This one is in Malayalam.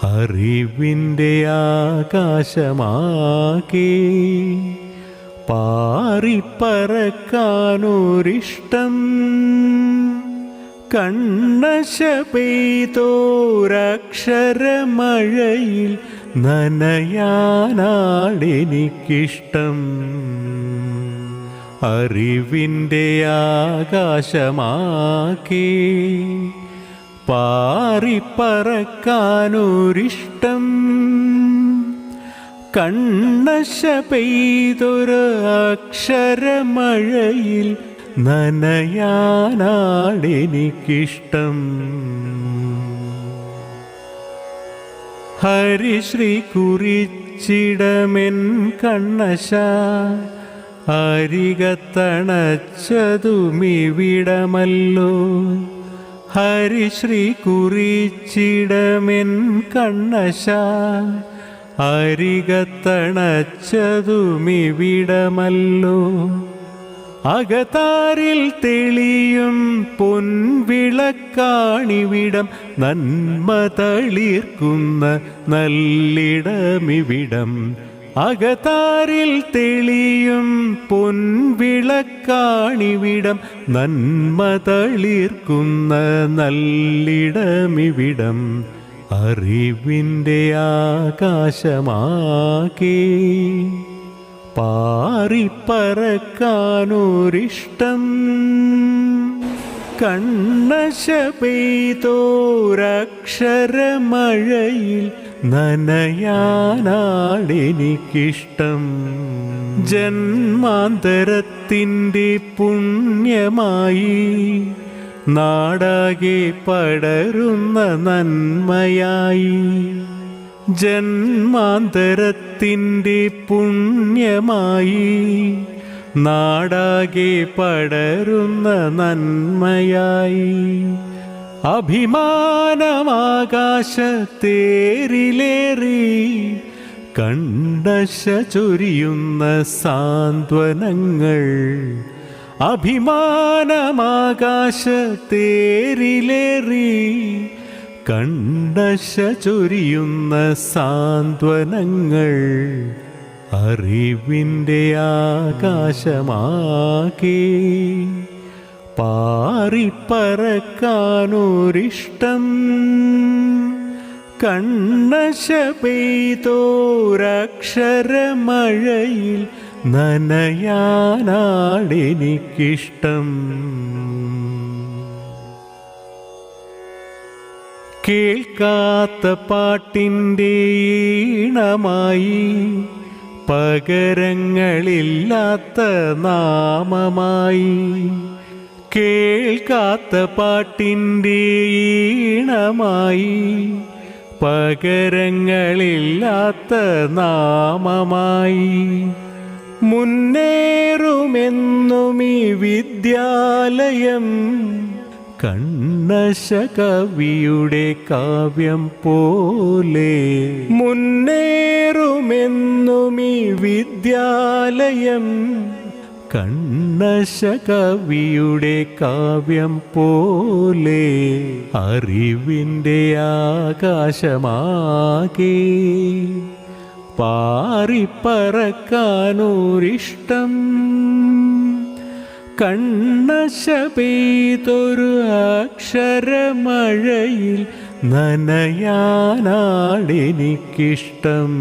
അറിവിൻ്റെ ആകാശമാകെ പാറിപ്പറക്കാനൊരിഷ്ടം കണ്ണശ പെയ്തോരക്ഷരമഴയിൽ നനയാനാടെനിക്കിഷ്ടം. അറിവിൻ്റെ ആകാശമാകെ പാറിപ്പറക്കാനൊരിഷ്ടം കണ്ണശ പെയ്തൊരു അക്ഷരമഴയിൽ നനയാനാടെനിക്കിഷ്ടം. ഹരിശ്രീ കുറിച്ചിടമെൻ കണ്ണശ അരികത്തണച്ചതുമിവിടമല്ലോ. ഹരിശ്രീ കുറിച്ചിടമെൻ കണ്ണശ അരികത്തണച്ചതുമിവിടമല്ലോ. അകതാരിൽ തെളിയും പൊൻവിളക്കാണിവിടം നന്മ തളിർക്കുന്ന നല്ലിടമിവിടം. അകതാരിൽ തെളിയും പൊൻവിളക്കാണിവിടം നന്മ തളിർക്കുന്ന നല്ലിടമിവിടം. അറിവിൻ്റെ ആകാശമാകെ പാറിപ്പറക്കാനൊരിഷ്ടം കണ്ണശ പെയ്തോരക്ഷരമഴയിൽ നനയാനാടെനിക്കിഷ്ടം. ജന്മാന്തരത്തിൻ്റെ പുണ്യമായി നാടാകെ പടരുന്ന നന്മയായി. ജന്മാന്തരത്തിൻ്റെ പുണ്യമായി നാടാകെ പടരുന്ന നന്മയായി. അഭിമാനമാകാശത്തേരിലേറി കണ്ണശ ചൊരിയുന്ന സാന്ത്വനങ്ങൾ. അഭിമാനമാകാശത്തേരിലേറി കണ്ണശ ചൊരിയുന്ന സാന്ത്വനങ്ങൾ. അറിവിൻ്റെ ആകാശമാകെ പാറിപ്പറക്കാനൊരിഷ്ടം കണ്ണശ പെയ്തോരക്ഷരമഴയിൽ നനയാനാടെനിക്കിഷ്ടം. കേൾക്കാത്ത പാട്ടിൻ്റെ ഈണമായി പകരങ്ങളില്ലാത്ത നാമമായി. കേൾക്കാത്ത പാട്ടിൻ്റെ ഈണമായി പകരങ്ങളില്ലാത്ത നാമമായി. മുന്നേറുമെന്നും ഈ വിദ്യാലയം കണ്ണശ കവിയുടെ കാവ്യം പോലെ. മുന്നേറുമെന്നും ഈ വിദ്യാലയം കണ്ണശ കവിയുടെ കാവ്യം പോലെ. അറിവിൻ്റെ ആകാശമാകെ പാറിപ്പറക്കാനൊരിഷ്ടം കണ്ണശ പെയ്തൊരു അക്ഷരമഴയിൽ നനയാനാടെനിക്കിഷ്ടം.